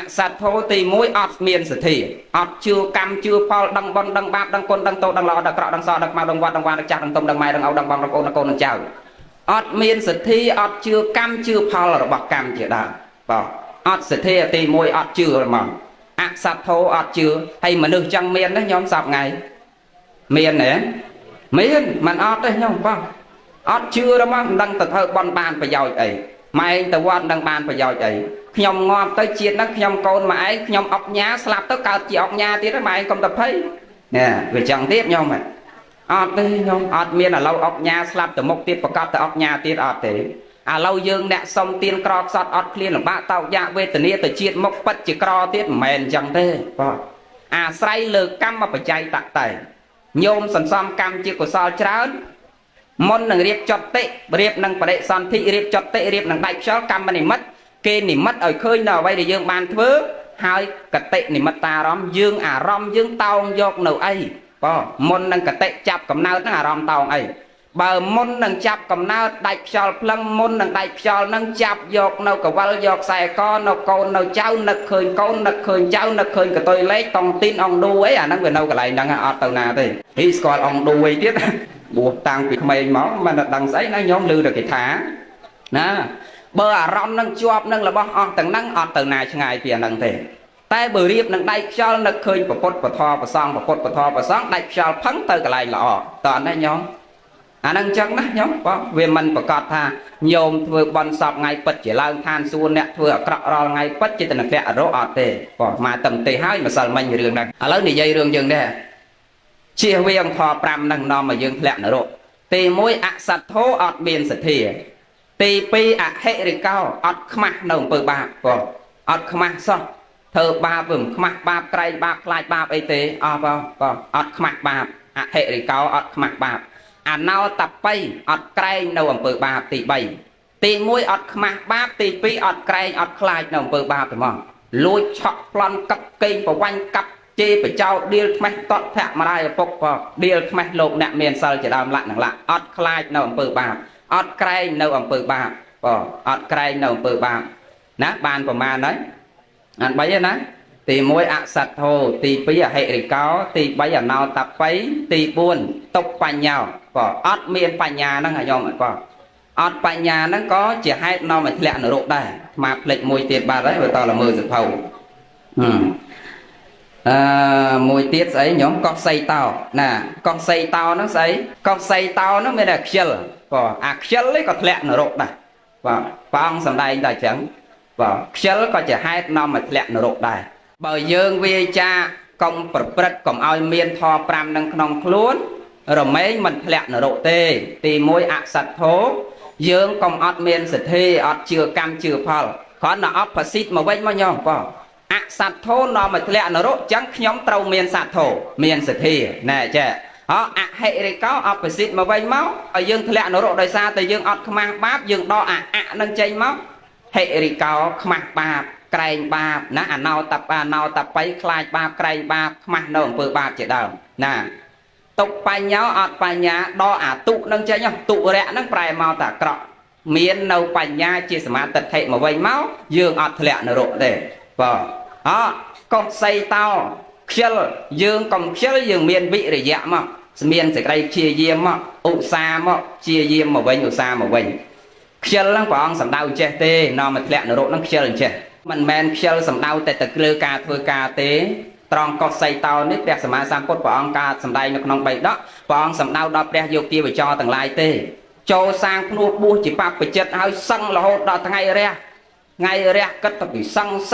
sát thô thì mũi ọt miền sự thi ọt chưa cam chưa phao đăng bon đăng bạc đăng côn đăng tô đăng lò đăng cọ đăng so đăng mau đăng quạt đăng quạt đăng chặt đăng tôm đăng mai đăng áo đăng băng đăng côn đăng chào ọt miền sự thi ọt chưa cam chưa phao là bạc cam chỉ đạo bảo ọt sự thi thì mũi ọt chưa mà sát thô ọt chưa hay mà nước trăng miền đó nhóm sập ngày miền này miền mà ọt đấy nhóm không ọt chưa đó mà đăng tật hơi bon bàn phải giỏi ấy mai tờ quan đăng bàn phải giỏi ấy nhom ngon tới chiết nó nhom côn mà ấy nhom ọc nhá slap tất cả chỉ ọc nhá tí đó mà anh không tập thấy nè về chẳng tiếp nhom mà ọt đi nhom ọt miên là lâu ọc nhá slap từ một tiết và cắt từ ọc nhá tiết ọt thế lâu dương nè xong tiên cro sọt ọt clean là ba tàu dạ về từ nia từ chiết mốc bất chỉ cro tiết mền chẳng thế say lừa cam mà phải chạy tạc tẩy nhôm sần xóm cam chỉ của sao chán môn nằng riệp chót tệ riệp nằng phải son thị riệp chót tệ riệp nằng đại chó cam mà này mất kê này mất ở khơi nào vậy để dương bàn thưa hai cả tệ này mất ta rom dương rom dương tao dọc nấu ấy môn nằng cả tệ chập cầm nao nó rom tao ấy bờ môn nằng chập cầm nao đại chó plăng môn nằng đại chó nằng chập dọc nấu cả val dọc xài con nấu con nấu cháu nực khơi con nực khơi cháu nực khơi cả tôi lấy tòng tin ông đu ấy nằng về nấu cái này nằng ở tàu nào thế thì còn ông đu ấy tiếp buộc tăng vì mày máu mà đằng giấy nó nhóm lưu được cái thả nè bờ rong nâng chuột nâng là bong on tầng nâng on tầng này ngày tiền nâng thể tay bờ riệp nâng đai cho nâng khơi và phốt và thò và xong và phốt và thò và xong đai cho phấn từ cái này lọ toàn đấy nhóm nâng chân đó nhóm có về mình và cọt tha nhôm vừa bòn sọp ngày bật chỉ lao than xuân nè vừa cọ rò ngày bật chỉ tình lẹ rỗ ọt tề mà tầm tề hai mà sợ mình đường này lớn thì dây đường dừng đây chia viên thò pram nâng non mà dương lẹ nở rộ tì mũi sát thố ọt biên sự thì tì pi hệ rì cao ọt khmah nồng bờ bạc ọt khmah sao thơ ba vừng khmah ba cây ba lại ba ấy tế ọt khmah ba hệ rì cao ọt khmah ba nào tập bay ọt cây nồng bờ bạc tì bay tì mũi ọt khmah ba tì pi ọt cây ọt lại nồng bờ bạc phải mong lôi chọc lon cặp cây và quanh cặp chê phải trao điêu mạch tọt thạc mà đây phục điêu mạch lộp nạ miền sơ chỉ đàm lặng lặng ọt khai nâu ẩm bờ bạc ọt cây nâu ẩm bờ bạc ọt cây nâu ẩm bờ bạc ná bàn của mà đấy anh bấy á thì mỗi sạch hồ thì bây giờ hệ rì có thì bây giờ nào tập bấy thì buồn tục bành nhau ọt miền bành nhà nó là nhom ọt bành nhà nó có chỉ hai nó mà lẹ nở rộ đây mà lệnh mùi tiền bà đấy và tao là mưa rực thầu mùi tiết ấy nhóm con xây tàu nè con xây tàu nó xây con xây tàu nó mới là khel khel lấy còn lẹ nở rộ này và phong sầm đây đại chẳng và khel có chỉ hai năm mà lẹ nở rộ đây bởi dương vi cha công bật công ao miên thò pram nâng nòng luôn rồi mấy mình lẹ nở rộ tê thì môi sạch thố dương công ọt miên sệt thi ọt chưa cam chưa phal khó là opposite mà vây mà nhau sát thô nó mà lẹ nó rốt chẳng nhóm trâu miền sát thổ miền sự thi nè chè hệ thì có opposite mà vay máu ở dương lẹ nó rốt đời xa từ dương ọt khmah báp dương đo nâng chay máu hệ thì có khmah báp cây báp ná nào tập bấy khai báp cây báp khmah nồng vừa báp chỉ đầu nè tục bài nhau ọt bài nhà đo tụ nâng chay nhau tụ rẽ nâng bài màu tả cọ miền nâu bài nhà chỉ mà tật hệ mà vay máu dương ọt lẹ nó rốt để con xây tao khel dương còn khel dương miền vị để dạ mà miền sẽ đây chia diêm mà ụ xa mà chia diêm mà vinh ụ xa mà vinh khel lăng của ông sầm đau che tê nó mà lẹ nó rộ lăng khel che mình men khel sầm đau tại tật lơ ca thôi ca tế tròn con xây tao nếp đẹp sầm sang cốt của ông ca sầm đây nó không bậy đó của ông sầm đau đo đẹp vô kia phải cho tầng lai tê cho sang nuốt bua chỉ bạc phải chết hơi săng là hốt đó thằng ngày ra cất tập bị săng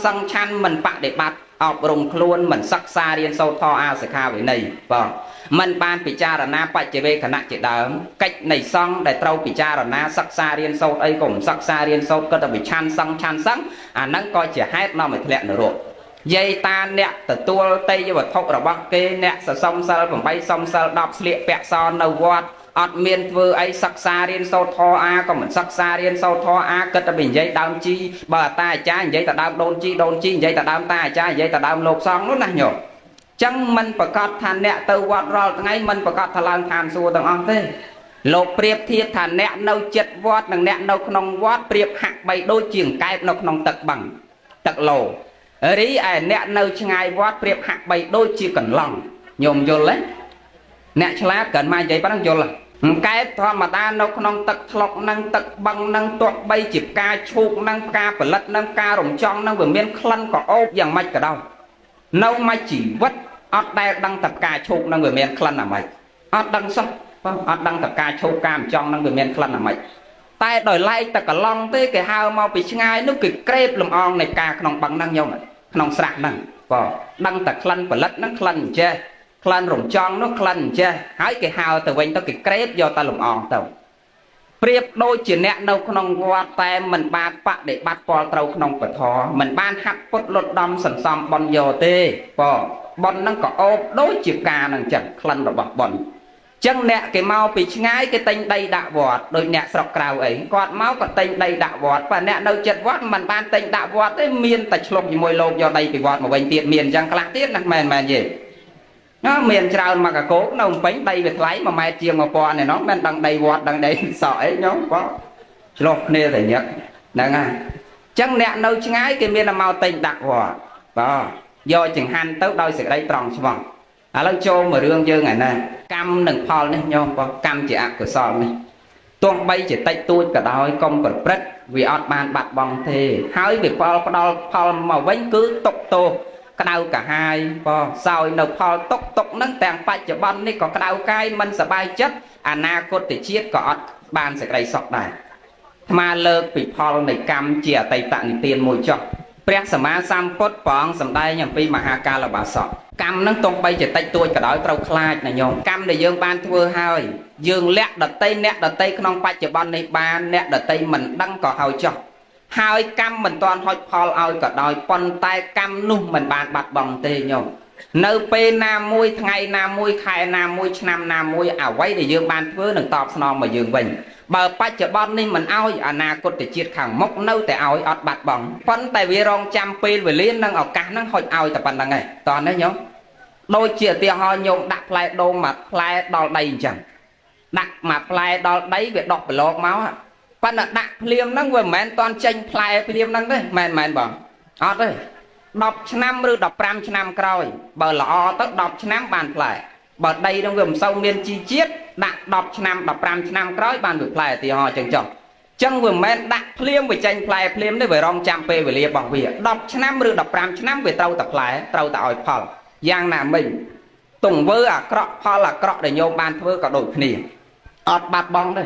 săng chan mình bạn để bạt học rồng luôn mình sắc xa điên sâu tho a sẽ kha với này mình ban bị cha là na phải chỉ về khả năng chỉ đám cách này xong để trâu bị cha là na sắc xa điên sâu ấy cũng sắc xa điên sâu cất tập bị chan săng nắng coi chỉ hai nó mới lẹ nở rộ dây ta nẹt từ tua tây như vật thốc ở bắc kê nẹt sờ sông sờ còn bay sông sờ đọc liệt bẹt son nâu vót ọt miền vừa ấy sắc xa riêng sâu tho a còn mình sắc xa riêng sâu tho a cất bình giấy đam chi bà ta cha giấy ta đam đôn chi giấy ta đam ta cha giấy ta đam lột xong nó nè nhở chẳng mình phải cọt thàn nẹt từ quạt rồi ngay mình phải cọt thà lang thàn xua tầng on thế lột priệp thiệt thàn nẹt nâu chật vót nằng nẹt nâu nong vót priệp hạc bay đôi chiềng cài nâu nong tật bằng tật lồ rí ai nẹt nâu ngay vót priệp hạ bay đôi chia cần lòng nhôm vô lấy nẹt lá cần mai vậy bắt nó vô là cái thôi mà ta nó không tật lọc năng tật bằng năng tuột bay chịp ca chụp năng ca và lật năng ca rồng trong năng vừa miên khăn có ốp dạng mạch cả đâu nâu mai chỉ vất ọt đây đăng tập ca chụp năng vừa miên khăn là mạch ọt đăng sao ọt đăng tập ca chụp cam trong năng vừa miên khăn là mạch tay đổi lại tật cả long tới cái hao mau bị ngay nó kịch krep lồng ong này ca không bằng năng nhau này không sạc năng đăng tập khăn và lật năng khăn chê khăn rồng trong nó khăn chê hãy cái hào từ bên tao cái krep do ta lồng ong tao priệp đôi chỉ nẹt đâu không qua tay mình ba bạ để bắt bò trâu không phải thò mình ban hạt phốt lột đom sần sòm bòn dò tê bòn nó có ốp đôi chỉ cà năng chẳng khăn rồi bòn chân nẹt cái mau bị ngay cái tên đây đã vọt đôi nẹt sọc cào ấy còn máu còn tên đây đã vọt và nẹt đâu chật vọt mình ban tên đã vọt đấy miên tạch lục gì môi lột do đây bị vọt mà bệnh tiện miền chẳng khác tiết năng mền gì nó miền trào mà cả cố nó bánh đây việc lấy mà mai chiêng mà bò này nó bên đằng đây vọt đằng đây sỏi nó có lột nè thể nhất nè à chân nẹt đâu ngay cái miền là mau tên đã vọt đó do chừng hành tới đôi sẽ đây tròn xong lâu cho mà rương dơ ngày này cam đừng phò này nhau có cam chỉ ạc của sò này tuông bay chỉ tay tôi cả đôi công vật rất vì ọt bàn bạc bằng thì hãy việc phò mà vẫn cứ tục tô cái đau cả hai sao nộp phò tục nâng tàng bạch cho bắn đi có cái đau cay mình sẽ bay chất na cốt thì chiết có ọt bàn sẽ đầy sọc này mà lơ bị phò này cam chỉ tay tặng tiền mùi choព្រះសម្មាសម្ពុទ្ធព្រះអង្គសម្ដែងអំពីមហាកាលបាសកកម្មនឹងទោះបីជាតិចតួចក៏ដោយត្រូវខ្លាចណាញោមកម្មដែលយើងបានធ្វើហើយយើងលាក់ដតីអ្នកដតីក្នុងបច្ចុប្បន្ននេះបានអ្នកដតីមិនដឹងក៏ឲ្យចោះហើយកម្មមិនទាន់ហុចផលឲ្យក៏ដោយប៉ុន្តែកម្មនោះមិនបានបាត់បង់ទេញោមនៅពេលណាមួយថ្ងៃណាមួយខែណាមួយឆ្នាំណាមួយអ្វីដែលយើងបានធ្វើនឹងតបស្នងមកយើងវិញបើបច្ចុប្បន្ននេះមិនឲ្យអនាគតជាតិខាងមុខនៅតែឲ្យអត់បាត់បង់ប៉ុន្តែវារងចាំពេលវេលានិងឱកាសហ្នឹងហុចឲ្យតែប៉ុណ្្នឹងឯងតោះនេះញោមដូចជាឧទាហរណ៍ញោមដាក់ផ្លែដូងមួយផ្លែដល់ដីអញ្ចឹងដាក់មួយផ្លែដល់ដីវាដុះប្រឡងមកប៉ុន្តែដាក់ភ្លាមហ្នឹងវាមិនមែនតន់ចេញផ្លែភ្លាមហ្នឹងទេមែនបងអត់ទេ10ឆ្នាំឬ15ឆ្នាំក្រោយបើល្អទៅ10ឆ្នាំបានផ្លែបើដីនឹងវាមិនសូវមានជីជាតិដាក់10ឆ្នាំ15ឆ្នាំក្រោយបានវាផ្លែឧទាហរណ៍ចឹងចុះចឹងវាមិនមែនដាក់ភ្លាមវាចេញផ្លែភ្លាមទេវារងចាំពេលវេលារបស់វា10ឆ្នាំឬ15ឆ្នាំវាត្រូវតែផ្លែត្រូវតែឲ្យផលយ៉ាងណាមិញទង្វើអាក្រក់ផលអាក្រក់ដែលញោមបានធ្វើក៏ដូចគ្នាអត់បាត់បង់ទេ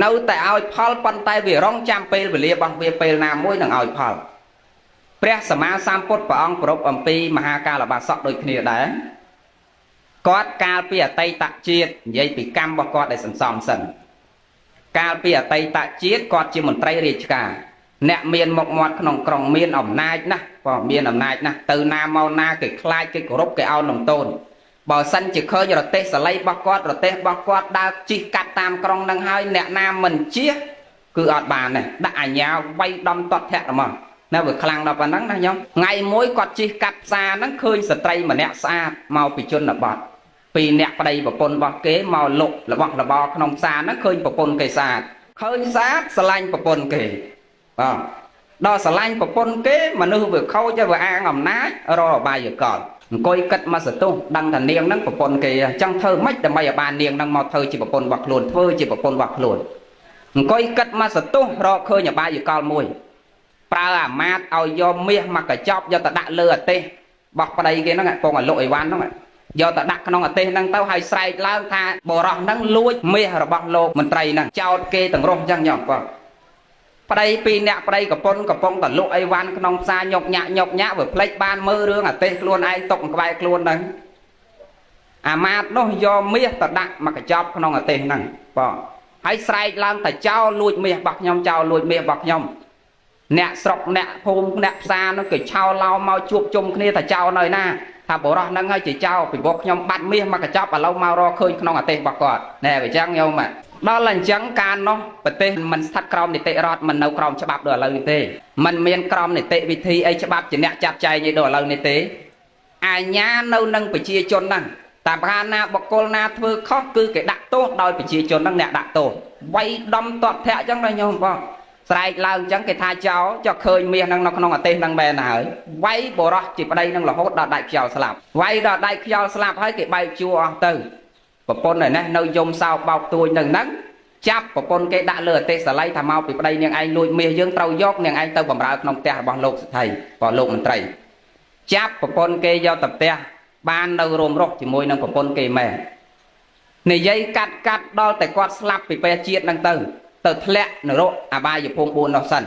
នៅតែឲ្យផលប៉ុន្តែវារងចាំពេលវេលារបស់វាពេលណាមួយនឹងឲ្យផលព្រះសម្មាសម្ពុទ្ធព្រះអង្គប្រពអំពីមហាកាលបាសកដូចគ្នាដែរគាត់កាលពីអតីតជាតិនិយាយពីកម្មរបស់គាត់ដែលសន្សំសិនកាលពីអតីតជាតិគាត់ជាមន្ត្រីរាជការអ្នកមានមុខមាត់ក្នុងក្រុងមានអំណាចណាស់មានអំណាចណាស់ទៅណាមកណាគេខ្លាចគេគោរពគេអោននំតូនបើសិនជាឃើញរទេះសលៃរបស់គាត់រទេះរបស់គាត់ដើរជិះកាត់តាមក្រុងនឹងហើយអ្នកណាមិនជិះគឺអត់បានទេដាក់អាញាវាយដំតត់ធាក់ហ្មងនៅវាខ្លាំងដល់ប៉ុណ្ណឹងណាញោមថ្ងៃមួយគាត់ជិះកាត់ផ្សារហ្នឹងឃើញស្ត្រីម្នាក់ស្អាតមកពីជនបទពីអ្នកប្តីប្រពន្ធរបស់គេមកលុករបស់របរក្នុងផ្សារហ្នឹងឃើញប្រពន្ធគេស្អាតឃើញស្អាតស្រឡាញ់ប្រពន្ធគេដល់ស្រឡាញ់ប្រពន្ធគេមនុស្សវាខូចទៅវាអាងអំណាចរកអបាយកលអង្គុយគិតមកសន្ទុះដឹងថានាងហ្នឹងប្រពន្ធគេចង់ធ្វើម៉េចដើម្បីឲ្យបាននាងហ្នឹងមកធ្វើជាប្រពន្ធរបស់ខ្លួនធ្វើជាប្រពន្ធរបស់ខ្លួនអង្គុយគិតមកសន្ទុះរកឃើញអបាយកលមួយប្រើអាម៉ាតឲ្យយកមាសមកកញ្ចប់យកទៅដាក់លើអទេសបោះប្តីគេហ្នឹងពងឲ្យលុកអីវ៉ាន់ហ្នឹងយកទៅដាក់ក្នុងអទេសហ្នឹងទៅឲ្យស្រែកឡើងថាបរោះហ្នឹងលួចមាសរបស់លោកមន្ត្រីហ្នឹងចោតគេទាំងរស់អញ្ចឹងញោមបងប្តីពីរអ្នកប្តីកំពុងតែលុកអីវ៉ាន់ក្នុងផ្សារញុកញាក់វាផ្លេចបានមើលរឿងអទេសខ្លួនឯងຕົកក្បែរខ្លួនហ្នឹងអាម៉ាតនោះយកមាសទៅដាក់មកកញ្ចប់ក្នុងអទេសហ្នឹងបងហើយស្រែកឡើងថាចោលលួចមាសរបស់ខ្ញុំចោលលួចមាសរបស់ខ្ញុំអ្នកស្រុកអ្នកភូមិអ្នកផ្សារនោះគេឆោឡោមកជួបជុំគ្នាថាចោលនៅណាថាបរោះហ្នឹងហើយជាចោលពីព្រោះខ្ញុំបាត់មាសមកកញ្ចប់ឥឡូវមករកឃើញក្នុងអទេសរបស់គាត់ណែវាចឹងញោមដល់អញ្ចឹងការនោះប្រទេសមិនស្ថិតក្រោមនីតិរដ្ឋមិននៅក្រោមច្បាប់ដល់ឥឡូវនេះទេមិនមានក្រោមនីតិវិធីអីច្បាប់ជាអ្នកចាត់ចែងឯដល់ឥឡូវនេះទេអាញានៅនឹងប្រជាជនហ្នឹងតែប្រការណាបុគ្គលណាធ្វើខុសគឺគេដាក់ទោសដោយប្រជាជនហ្នឹងអ្នកដាក់ទោសវាយដំទាត់ធាក់អញ្ចឹងណាញោមបង ស្រែកឡើងអញ្ចឹងគេថាចោលចុះឃើញមាសនឹងនៅក្នុងអាទេសនឹងមែនហើយវាយបរោះជាប្តីនឹងរហូតដល់ដាច់ខ្យល់ស្លាប់វាយដល់ដាច់ខ្យល់ស្លាប់ហើយគេបែកជួរអស់ទៅប្រពន្ធឯនេះនៅយំសោកបោកទួយនឹងហ្នឹងចាប់ប្រពន្ធគេដាក់លើអាទេសសាល័យថាមកពីប្តីនាងឯងលួចមាសយើងត្រូវយកនាងឯងទៅបម្រើក្នុងផ្ទះរបស់លោកសេដ្ឋីក៏លោកមន្ត្រីចាប់ប្រពន្ធគេយកទៅផ្ទះបាននៅរោមរកជាមួយនឹងប្រពន្ធគេមែននិយាយកាត់ដល់តែគាត់ស្លាប់ពីពេលជាតិហ្នឹងទៅធ្លាក់នរកអបាយភូមិ4នោះសិន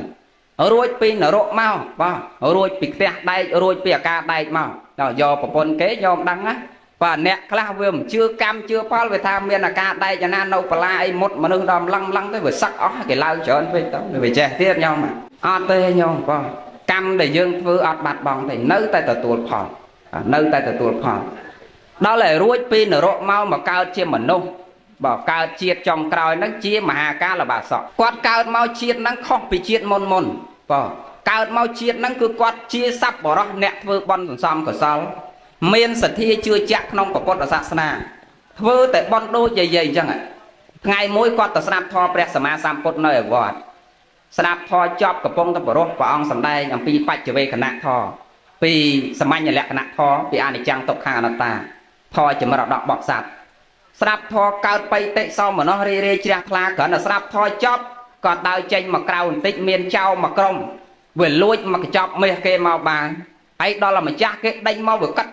រួចពីនរកមកបាទរួចពីផ្ទះដែករួចពីអាការដែកមកដល់យកប្រពន្ធគេយកដឹងណាបាទអ្នកខ្លះវាមិនជឿកម្មជឿផលវាថាមានអាការដែកណានៅបលាអីមុតមនុស្សដល់ឡងទៅវាសឹកអស់គេឡើងច្រើនពេកទៅវាចេះទៀតញោមអត់ទេញោមបាទកម្មដែលយើងធ្វើអត់បាត់បង់ទេនៅតែទទួលផលនៅតែទទួលផលដល់តែរួចពីនរកមកកើតជាមនុស្សបើកើតជាតិចុងក្រោយហ្នឹងជាមហាកាលបាសកគាត់កើតមកជាតិហ្នឹងខុសពីជាតិមុនបាទកើតមកជាតិហ្នឹងគឺគាត់ជាសប្បុរសអ្នកធ្វើបុណ្យសន្សំកុសលមានសទ្ធាជឿជាក់ក្នុងពុទ្ធសាសនាធ្វើតែបុណ្យដូចយាយអញ្ចឹងថ្ងៃមួយគាត់ទៅស្ដាប់ធម៌ព្រះសម្មាសម្ពុទ្ធនៅឯវត្តស្ដាប់ធម៌ចប់កំពុងតែបរោះព្រះអង្គសម្ដែងអំពីបច្ចវេគណៈធម៌ពីសមញ្ញលក្ខណៈធម៌ពីអនិច្ចំទុក្ខអនត្តាធម៌ជាមរតកបក្សត្រស្ដាប់ធម៌កើតបៃតិសោមនស្សរីរេជ្រះថ្លាគ្រាន់តែស្ដាប់ធម៌ចប់ក៏ដើរចេញមកក្រៅបន្តិចមានចៅមកក្រុមវាលួចមកកញ្ចប់មាសគេមកបានហើយដល់តែម្ចាស់គេដេញមកវាកាត់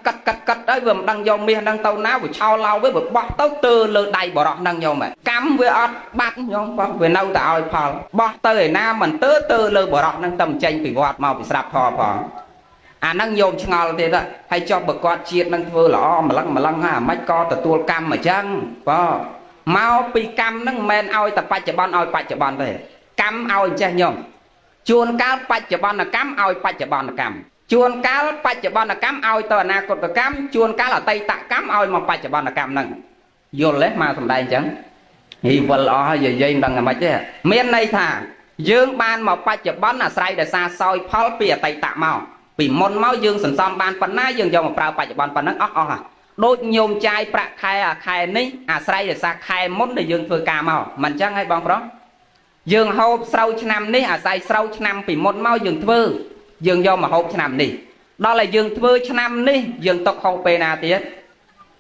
ហើយវាមិនដឹងយកមាសហ្នឹងទៅណាវាឆោឡោវាបោះទៅលើដៃបរោះហ្នឹងញោមកម្មវាអត់បាត់ញោមបងវានៅតែឲ្យផលបោះទៅឯណាមិនទៅលើបរោះហ្នឹងទៅចេញពីវត្តមកពីស្រាប់ធម៌ផងអាហ្នឹងញោមឆ្ងល់ទៀតហើយចុះបើគាត់ជាតិនឹងធ្វើល្អម្លឹងហើយអាម៉េចក៏ទទួលកម្មអញ្ចឹងបងមកពីកម្មហ្នឹងមិនមែនឲ្យតែបច្ចុប្បន្នឲ្យបច្ចុប្បន្នទេកម្មឲ្យចេះញោមជួនកាលបច្ចុប្បន្នកម្មឲ្យបច្ចុប្បន្នកម្មជួនកាលបច្ចុប្បន្នកម្មឲ្យទៅអនាគតកម្មជួនកាលអតីតកម្មឲ្យមកបច្ចុប្បន្នកម្មហ្នឹងយល់ទេមកសំដែងអញ្ចឹងហីវល់អស់ហើយយាយមិនដឹងអាម៉េចទេមានន័យថាយើងបានមកបច្ចុប្បន្នអាស្រ័យដោយសារសោយផលពីអតីតមកពីមុនមកយើងសន្សំបានប៉ុណ្ណាយើងយកមកប្រើបច្ចុប្បន្នប៉ុណ្ណឹងអស់ដូចញោមចាយប្រាក់ខែអាខែនេះអាស្រ័យដោយសារខែមុនដែលយើងធ្វើការមកមិនអញ្ចឹងហើយបងប្រុសយើងហូបស្រូវឆ្នាំនេះអាស្រ័យស្រូវឆ្នាំពីមុនមកយើងធ្វើយើងយកមកហូបឆ្នាំនេះដល់តែយើងធ្វើឆ្នាំនេះយើងຕົកហូបពេលណាទៀត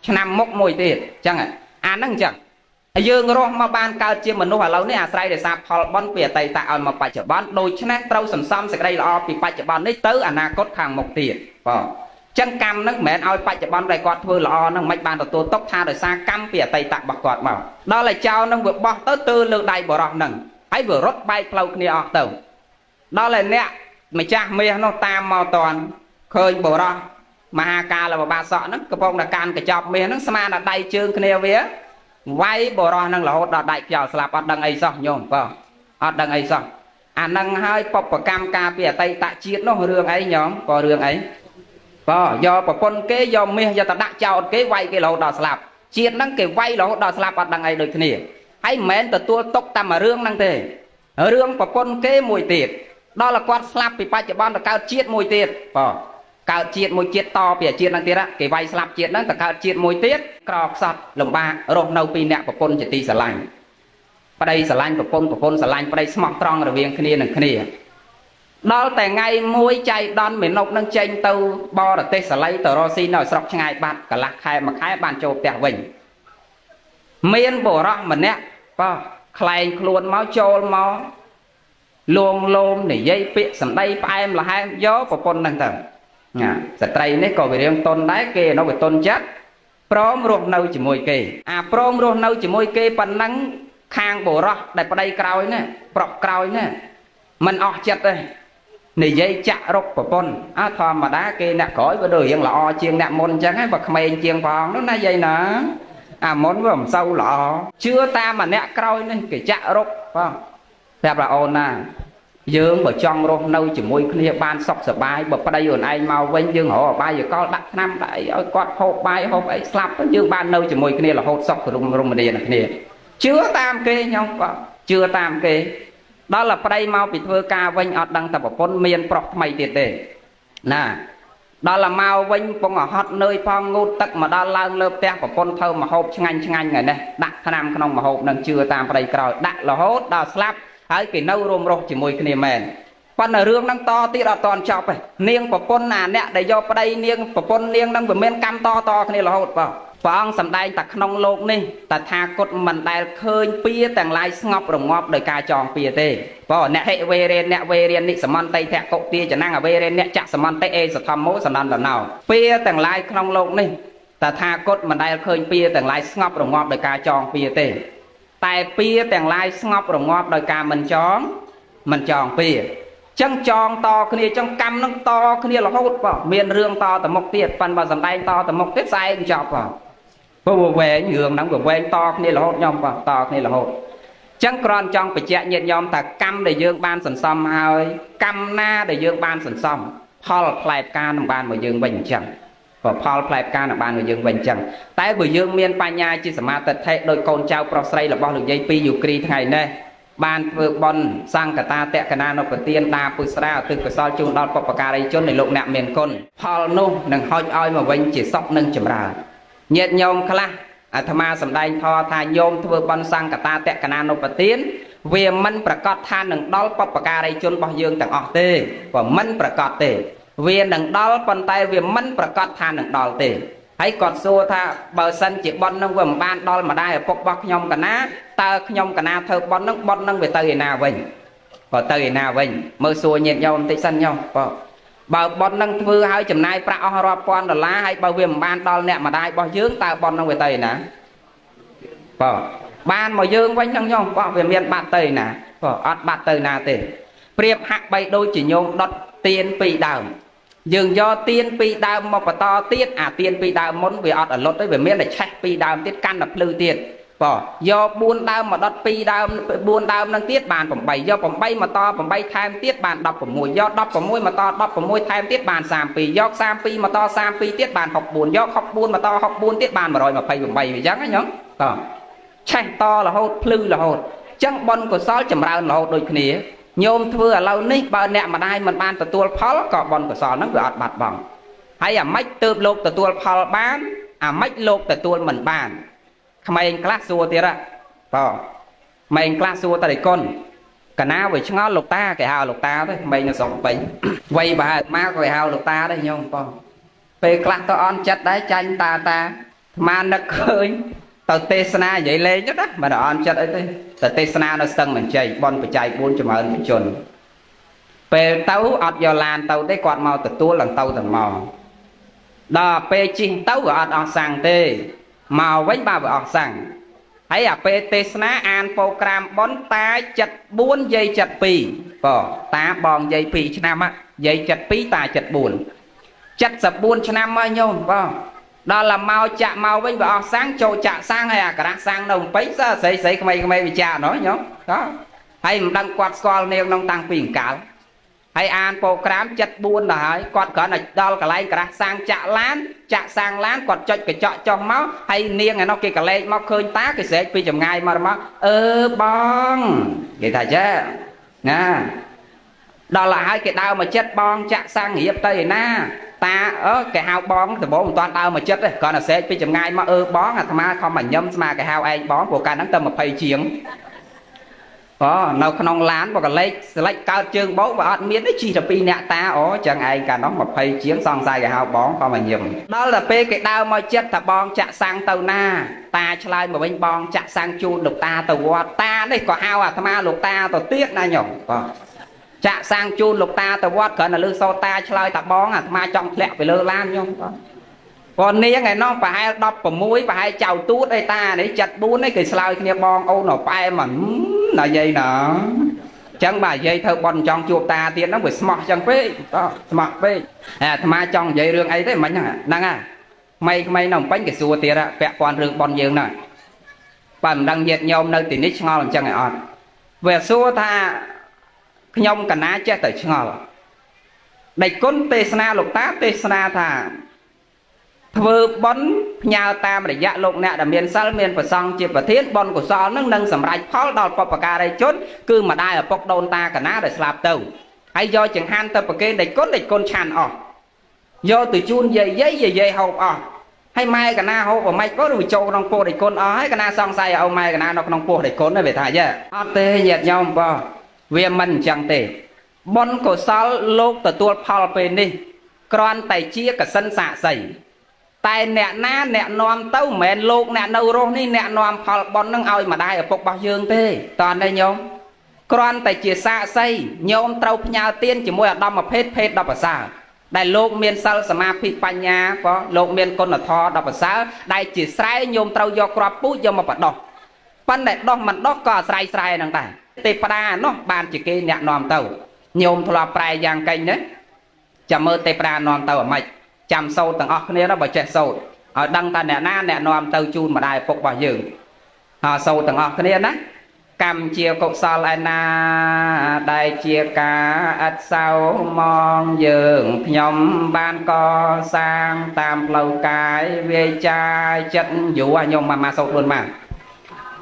ឆ្នាំមុខមួយទៀតអញ្ចឹងអាហ្នឹងអញ្ចឹងយើងរស់មកបានកើតជាមនុស្សឥឡូវនេះអាស្រ័យដោយសារផលបុណ្យពីអតីតឲ្យមកបច្ចុប្បន្នដូច្នេះត្រូវសន្សំសេចក្តីល្អពីបច្ចុប្បន្ននេះទៅអនាគតខាងមុខទៀតបងចឹងកម្មហ្នឹងមិនមែនឲ្យបច្ចុប្បន្នដែលគាត់ធ្វើល្អហ្នឹងមិនបានទទួលទុកថាដោយសារកម្មពីអតីតរបស់គាត់មកដល់តែចោលហ្នឹងវាបោះទៅលើដៃបរោះហ្នឹងហើយវារត់បែកផ្លូវគ្នាអស់ទៅដល់តែអ្នកម្ចាស់មាសនោះតាមមកតន់ឃើញបរោះមហាកាលបាសកហ្នឹងកំពុងតែកាន់កញ្ចប់មាសហ្នឹងស្មានតែដៃជើងគ្នាវាវាយបរោះហ្នឹងរហូតដល់ដាច់ខ្យល់ស្លាប់អត់ដឹងអីសោះញោមបងអត់ដឹងអីសោះអាហ្នឹងហើយបពកម្មការពីអតីតជាតិនោះរឿងអីញោមក៏រឿងអីបងយកប្រពន្ធគេយកមាសយកទៅដាក់ចោតគេវាយគេរហូតដល់ស្លាប់ជាតិហ្នឹងគេវាយរហូតដល់ស្លាប់អត់ដឹងអីដូចគ្នាហើយមិនមែនទទួលទុកតែមួយរឿងហ្នឹងទេរឿងប្រពន្ធគេមួយទៀតដល់តែគាត់ស្លាប់ពីបច្ចុប្បន្នទៅកើតជាតិមួយទៀតបងកើតជាតិមួយជាតិតពីជាតិហ្នឹងទៀតគេវាយស្លាប់ជាតិហ្នឹងទៅកើតជាតិមួយទៀតក្រខ្សត់លំបាករស់នៅពីអ្នកប្រពន្ធជាទីស្រឡាញ់ប្តីស្រឡាញ់ប្រពន្ធស្រឡាញ់ប្តីស្មោះត្រង់រវាងគ្នានឹងគ្នាដល់តែថ្ងៃមួយចៃដន្យមេនុកនឹងចេញទៅបរទេសសាល័យទៅរស់ស៊ីនៅស្រុកឆ្ងាយបាត់កន្លះខែមួយខែបានចូលផ្ទះវិញមានបុរសម្នាក់ប៉ោះខ្លែងខ្លួនមកចូលមកលងលោមនិយាយពាក្យសម្ដីផ្អែមល្ហែមយកប្រពន្ធហ្នឹងទៅស្ត្រីនេះក៏វារៀងតុនដែរគេនៅវាតុនចិត្តព្រមរស់នៅជាមួយគេអាព្រមរស់នៅជាមួយគេប៉ុណ្ណឹងខាងបុរសដែលប្តីក្រោយណាប្រុសក្រោយណាមិនអស់ចិត្តទេនិយាយចាក់រុកប្រពន្ធធម្មតាគេអ្នកក្រោយវាដូចរៀងល្អជាងអ្នកមុនអញ្ចឹងហើយបើក្មេងជាងផងនោះណាយាយណាអាមុនវាមិនសូវល្អជឿតាមម្នាក់ក្រោយនេះគេចាក់រុកបងប្រាប់អូនណាយើងបើចង់រស់នៅជាមួយគ្នាបានសុខសប្បាយបើប្តីខ្លួនឯងមកវិញយើងរកអបាយកលដាក់ថ្នាំដាក់អីឲ្យគាត់ហូបបាយហូបអីស្លាប់យើងបាននៅជាមួយគ្នារហូតសុខរមនានឹងគ្នាជឿតាមគេញោមបងជឿតាមគេដល់តែប្តីមកពីធ្វើការវិញអត់ដឹងតែប្រពន្ធមានប្រុសថ្មីទៀតទេណាដល់តែមកវិញពងហត់នឿយផងងូតទឹកមកដល់ឡើងលើផ្ទះប្រពន្ធធ្វើមហូបឆ្ងាញ់ថ្ងៃនេះដាក់ថ្នាំក្នុងមហូបនឹងជឿតាមប្តីក្រោយដាក់រហូតដល់ស្លាប់ ហើយគេនៅរួមរស់ជាមួយគ្នាមែនប៉ុន្តែរឿងហ្នឹងតទៀតអត់តាន់ចប់ទេនាងប្រពន្ធណាអ្នកដែលយកប្តីនាងប្រពន្ធនាងហ្នឹងវាមានកម្មតគ្នារហូតបងព្រះអង្គសម្ដែងតែក្នុងលោកនេះតថាគតមិនដែលឃើញពៀទាំងឡាយស្ងប់រងាប់ដោយការចងពៀទេបងអ្នកហិវេរេនអ្នកវេរេននិសមន្តិធកុទាចនាំងអវេរេនអ្នកចសមន្តិអេសធម្មោសនន្តណោពៀទាំងឡាយក្នុងលោកនេះតថាគតមិនដែលឃើញពៀទាំងឡាយស្ងប់រងាប់ដោយការចងពៀទេតែពៀទាំងឡាយស្ងប់រងាប់ដោយការមិនចងពៀចឹងចងតគ្នាចឹងកម្មនឹងតគ្នារហូតបងមានរឿងតទៅមុខទៀតប៉ិនបើសម្ដែងតទៅមុខទៀតស្អែកចប់បងព្រោះវែងរឿងហ្នឹងវាវែងតគ្នារហូតខ្ញុំបងតគ្នារហូតចឹងគ្រាន់ចង់បញ្ជាក់ញាតិញោមថាកម្មដែលយើងបានសន្សំហើយកម្មណាដែលយើងបានសន្សំផលផ្លែផ្កានឹងបានមកយើងវិញអញ្ចឹងផលផ្លែផ្កានឹងបានមកយើងវិញអញ្ចឹងតែបើយើងមានបញ្ញាជាសមាទិដ្ឋិដោយកូនចៅប្រុសស្រីរបស់លោកយាយពីរយូគ្រីថ្ងៃនេះបានធ្វើបុណ្យសង្កតាតក្កណានុប្រទានដាពុស្រាឧទ្ទិសកុសលជូនដល់បុព្វការីជននៃលោកអ្នកមានគុណផលនោះនឹងហុចឲ្យមកវិញជាសុខនិងចម្រើនញាតិញោមខ្លះអាត្មាសម្ដែងធម៌ថាញោមធ្វើបុណ្យសង្កតាតក្កណានុប្រទានវាមិនប្រកាសថានឹងដល់បុព្វការីជនរបស់យើងទាំងអស់ទេព្រោះមិនប្រកាសទេវានឹងដល់ប៉ុន្តែវាមិនប្រកាសថានឹងដល់ទេហើយគាត់សួរថាបើសិនជាប៉ុននឹងវាមិនបានដល់ម្ដាយឪពុករបស់ខ្ញុំកណាតើខ្ញុំកណាធ្វើប៉ុននឹងវាទៅឯណាវិញក៏ទៅឯណាវិញមើលសួរញាតិញោមបន្តិចសិនញោមបើប៉ុននឹងធ្វើឲ្យចំណាយប្រាក់អស់រាប់ពាន់ដុល្លារហើយបើវាមិនបានដល់អ្នកម្ដាយរបស់យើងតើប៉ុននឹងវាទៅឯណាបានមកយើងវិញហ្នឹងញោមវាមានបាត់ទៅឯណាអត់បាត់ទៅណាទេប្រៀបហាក់បីដូចជាញោមដុតទៀនពីរដើមយើងយកទៀនពីរដើមមកបន្តទៀតអាទៀនពីរដើមមុនវាអត់អលត់ទេវាមានតែឆេះពីរដើមទៀតកាន់តែភ្លឺទៀតយក4ដើមមកដុត2ដើម4ដើមនឹងទៀតបាន8យក8មកត8ថែមទៀតបាន16យក16មកត16ថែមទៀតបាន32យក32មកត32ទៀតបាន64យក64មកត64ទៀតបាន128អញ្ចឹងណាញោមឆេះតរហូតភ្លឺរហូតអញ្ចឹងបុណ្យកុសលចម្រើនរហូតដូចគ្នាញោមធ្វើឥឡូវនេះបើអ្នកម្ដាយមិនបានទទួលផលក៏បុណ្យកុសលហ្នឹងវាអត់បាត់បង់ហើយអាម៉េចទើបលោកទទួលផលបានអាម៉េចលោកទទួលមិនបានក្មេងខ្លះសួរទៀតក្មេងខ្លះសួរតរិគុណកណាវាឆ្ងល់លោកតាគេហៅលោកតាទៅក្មេងនៅស្រុកពេញវ័យប្រហែលមកគេហៅលោកតាដែរញោមពេលខ្លះទៅអន់ចិត្តដែរចាញ់តាអាត្មានឹកឃើញទៅទេសនានិយាយលេងទៅណាមិនអន់ចិត្តអីទេទៅទេសនានៅស្ទឹងមញ្ជ័យបនបច្ច័យ4ចម្រើនជនពេលទៅអត់យកឡានទៅទេគាត់មកទទួលឡើងទៅទាំងមកដល់ពេលជិះទៅក៏អត់អស់សាំងទេមកវិញបើវាអស់សាំងហើយអាពេលទេសនាអានប្រូក្រាមបនតា74យាយ72តាបងយាយ2ឆ្នាំយាយ72តា74ឆ្នាំមកញោមដល់ឡាមកចាក់មកវិញវាអស់សាំងចូលចាក់សាំងហើយអាក្រាស់សាំងនៅពេញសើស្រីក្មេងវិចារណោះញោមហើយមិនដឹងគាត់ស្គាល់នាងក្នុងតាំងពីអង្កលហើយអានប្រូក្រាម74ដល់ហើយគាត់គ្រាន់តែដល់កន្លែងក្រាស់សាំងចាក់សាំងឡានគាត់ចុចកញ្ចក់ចុះមកហើយនាងឯនោះគេកលែកមកឃើញតាគេស្រែកពីចម្ងាយមកបងគេថាចាណាដល់ហើយគេដើរមកចិត្តបងចាក់សាំងរៀបទៅឯណាតាគេហៅបងដំបូងមិនទាន់ដើរមកចិត្តទេគ្រាន់តែស្រែកពីចម្ងាយមកបងអាត្មាខំមកញឹមស្មាគេហៅឯងបងព្រោះកាលហ្នឹងទៅ20ជាងនៅក្នុងឡានបើកលេចស្លេចកើតជើងបោកបើអត់មានទេជិះតែ2នាក់តាចឹងឯងកាលនោះ20ជាងសង្ស័យគេហៅបងខំមកញឹមដល់តែពេលគេដើរមកចិត្តថាបងចាក់សាំងទៅណាតាឆ្លើយមកវិញបងចាក់សាំងជូនលោកតាទៅវត្តតានេះក៏ហៅអាត្មាលោកតាទៅទៀតណាញោមចាក់សាំងជូនលោកតាទៅវត្តគ្រាន់តែលើសោតាឆ្លើយថាបងអាត្មាចង់ធ្លាក់ទៅលើឡានញោមគាត់នាងឯនោះប្រហែល16ប្រហែលចៅទូតអីតានេះ74នេះគេឆ្លើយគ្នាបងអូនផ្អែមណាយាយណាចឹងបាទយាយធ្វើបន់ចង់ជួបតាទៀតហ្នឹងវាស្មោះចឹងពេកស្មោះពេកអាត្មាចង់និយាយរឿងអីទេមិញហ្នឹងក្មេងនៅពេញគេសួរទៀតពាក់ព័ន្ធរឿងបន់យើងហ្នឹងបើមិនដឹងញាតិញោមនៅទីនេះឆ្ងល់អញ្ចឹងឯអត់វាសួរថាខ្ញុំកណាចេះតែឆ្ងល់ដេចគុណទេសនាលោកតាទេសនាថាធ្វើបុណ្យផ្ញើតាមរយៈលោកអ្នកដែលមានសិលមានប្រសង់ជាប្រធានបុណ្យកុសលនឹងសម្រេចផលដល់បុព្វការីជនគឺម្ដាយឪពុកដូនតាកណាដែលស្លាប់ទៅហើយយកចង្ហាន់ទៅប្រគេនដេចគុណឆាន់អស់យកទៅជូនយាយហូបអស់ហើយម៉ែកណាហូបមិនក៏វាចូលក្នុងពោះដេចគុណអស់ហើយកណាសង្ស័យឲ្យម៉ែកណានៅក្នុងពោះដេចគុណទេវាថាយ៉ាអត់ទេញាតិញោម វាមិនចឹងទេបុណ្យកុសលលោកទទួលផលពេលនេះគ្រាន់តែជាកសិនសាក់សីតែអ្នកណាអ្នកនាំទៅមិនមែនលោកអ្នកនៅរស់នេះអ្នកនាំផលបុណ្យនឹងឲ្យម្ដាយឪពុករបស់យើងទេតើនេះញោមគ្រាន់តែជាសាក់សីញោមត្រូវផ្ញើទានជាមួយអាដាមភេទភេទ10ប្រសើរដែលលោកមានសិលសមាធិបញ្ញាក៏លោកមានគុណធម៌10ប្រសើរដែលជាស្រែញោមត្រូវយកគ្រាប់ពូជយកមកបដោះប៉ុន្តែដោះមិនដោះក៏អាស្រ័យស្រែហ្នឹងដែរទេវតានោះបានជាគេអ្នកនាំទៅញោមធ្លាប់ប្រែយ៉ាងកេញណាចាំមើលទេវតានាំទៅអាម៉េចចាំសូត្រទាំងអស់គ្នាណាបើចេះសូត្រឲ្យដឹងថាអ្នកណាអ្នកនាំទៅជូនម្ដាយឪពុករបស់យើងហើយសូត្រទាំងអស់គ្នាណាកម្មជាកុសលឯណាដែលជាការឥតសោមងយើងខ្ញុំបានកសាងតាមផ្លូវកាយវាចាចិត្តយូរខ្ញុំមកសូត្រខ្លួនមក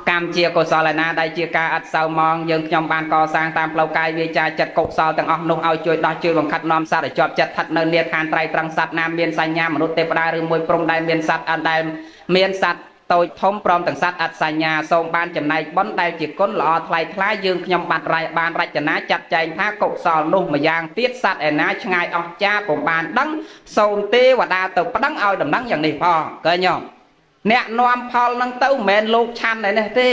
កម្មជាកុសលឯណាដែលជាការឥតសោមងយើងខ្ញុំបានកសាងតាមផ្លូវកាយវាចាចិត្តកុសលទាំងអស់នោះឲ្យជួយដោះជួយបង្ខិតនាំសត្វឲ្យជាប់ចិត្តស្ថិតនៅនាខានត្រៃត្រង់សត្វណាមានសញ្ញាមនុស្សទេវតាឬមួយព្រំដែលមានសត្វអត់ដែលមានសត្វតូចធំព្រមទាំងសត្វអត់សញ្ញាសូមបានចំណែកបុណ្យដែលជាគុណល្អថ្លៃថ្លាយើងខ្ញុំបានរចនាចាត់ចែងថាកុសលនោះម្យ៉ាងទៀតសត្វឯណាឆ្ងាយអស់ចាពុំបានដឹងសូមទេវតាទៅប្តឹងឲ្យដំណឹងយ៉ាងនេះផងឃើញទេអ្នកនាំផលនឹងទៅមិនមែនលោកឆាន់ឯនេះទេ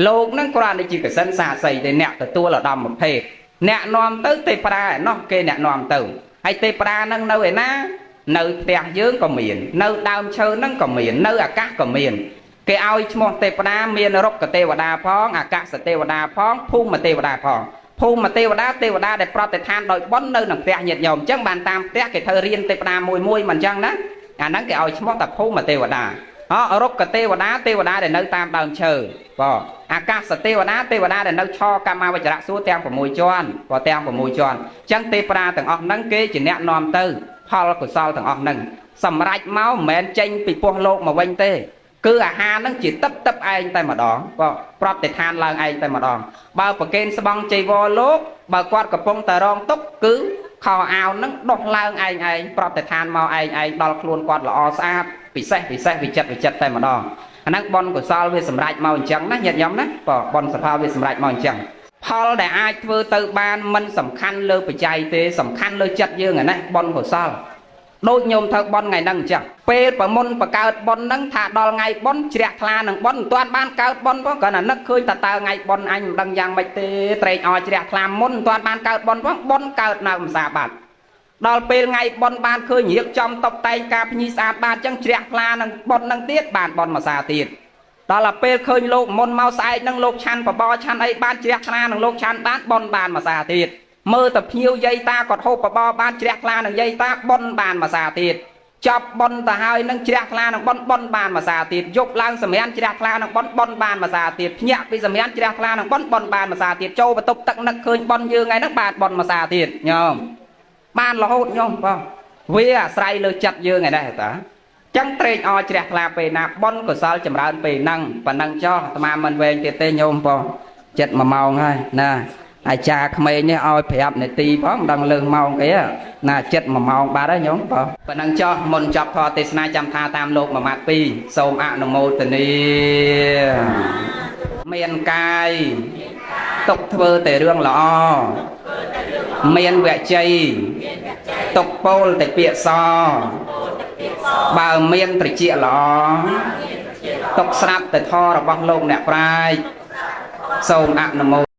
លោកនឹងគ្រាន់តែជាកសិនសាស័យទេអ្នកទទួលឧត្តមភេទអ្នកនាំទៅទេវតាឯណោះគេអ្នកនាំទៅហើយទេវតានឹងនៅឯណានៅផ្ទះយើងក៏មាននៅដើមឈើនឹងក៏មាននៅអាកាសក៏មានគេឲ្យឈ្មោះទេវតាមានរុក្ខទេវតាផងអាកាសទេវតាផងភូមិទេវតាផងភូមិទេវតាទេវតាដែលប្រតិឋានដោយបុណ្យនៅក្នុងផ្ទះញាតិញោមអញ្ចឹងបានតាមផ្ទះគេធ្វើរៀនទេវតាមួយមិនអញ្ចឹងណាអាហ្នឹងគេឲ្យឈ្មោះថាភូមិទេវតារុក្ខទេវតាទេវតាដែលនៅតាមដើមឈើបងអាកាសទេវតាទេវតាដែលនៅឆកម្មាវចរៈសួរទាំង6ជាន់ក៏ទាំង6ជាន់អញ្ចឹងទេវតាទាំងអស់ហ្នឹងគេជាអ្នកនាំទៅផលកុសលទាំងអស់ហ្នឹងសម្រេចមកមិនមែនចេញពីពោះលោកមកវិញទេគឺអាហារហ្នឹងជាទឹកឯងតែម្ដងក៏ប្រតិឋានឡើងឯងតែម្ដងបើប្រកេនស្បង់ចៃវរលោកបើគាត់កំពុងតែរងទុក្ខគឺខោអាវហ្នឹងដុសឡើងឯងប្រតិឋានមកឯងដល់ខ្លួនគាត់ល្អស្អាតពិសេសវិចិត្រតែម្ដងអាហ្នឹងបុណ្យកុសលវាសម្រេចមកអញ្ចឹងណាញាតិញោមណាបុណ្យសភាវាសម្រេចមកអញ្ចឹងផលដែលអាចធ្វើទៅបានមិនសំខាន់លើបច្ច័យទេសំខាន់លើចិត្តយើងណាបុណ្យកុសលដូចញោមធ្វើបុណ្យថ្ងៃហ្នឹងអញ្ចឹងពេលប្រមុនបកើតបុណ្យហ្នឹងថាដល់ថ្ងៃបុណ្យជ្រះថ្លានឹងបុណ្យមិនទាន់បានកើតបុណ្យផងគ្រាន់តែនឹកឃើញថាតើថ្ងៃបុណ្យអញមិនដឹងយ៉ាងម៉េចទេត្រេកអរជ្រះថ្លាមុនមិនទាន់បានកើតបុណ្យផងបុណ្យកើតនៅម្សាបាត់ដល់ពេលថ្ងៃបុណ្យបានឃើញរៀបចំតុបតែងការភ្ញីស្អាតបានអញ្ចឹងជ្រះថ្លានឹងបុណ្យហ្នឹងទៀតបានបុណ្យម្សាទៀតដល់ពេលឃើញលោកមុនមកស្អែកហ្នឹងលោកឆាន់បបរឆាន់អីបានជ្រះថ្លានឹងលោកឆាន់បានបុណ្យបានម្សាទៀតមើលតែភ្ញៀវយាយតាគាត់ហូបបបរបានជ្រះថ្លានឹងយាយតាបុណ្យបានម្សាទៀតចប់បុណ្យទៅហើយនឹងជ្រះថ្លានឹងបុណ្យបានម្សាទៀតយប់ឡើងសម្រានជ្រះថ្លានឹងបុណ្យបានម្សាទៀតភ្ញាក់ពីសម្រានជ្រះថ្លានឹងបុណ្យបានម្សាទៀតចូលបន្ទប់ទឹកនឹកឃើញបុណ្យយើងថ្ងៃហ្នឹងបានបុណ្យម្សាទៀតញោមបានរហូតញោមបងវាអាស្រ័យលើចិត្តយើងឯនេះតាចឹងត្រេកអរជ្រះថ្លាពេលណាបុណ្យកុសលចម្រើនពេលហ្នឹងប៉ណ្ណឹងចោះអាត្មាមិនវែងទៀតទេញោមបងចិត្ត1ម៉ោងហើយណាអាចារ្យក្មេងនេះឲ្យ5នាទីផងមិនដឹងលើសម៉ោងគេណាចិត្ត1ម៉ោងបាត់ហើយញោមបងប៉ណ្ណឹងចោះមុនចប់ធម៌ទេសនាចាំថាតាមលោកមួយម៉ាត់2សូមអនុមោទនាមានកាយទុកធ្វើតែរឿងល្អមានវជ័យទុកពោលតែពាក្យសបើមានត្រជាល្អទុកស្រាប់តែធម៌របស់លោកអ្នកប្រាជ្ញសូមអនុមោ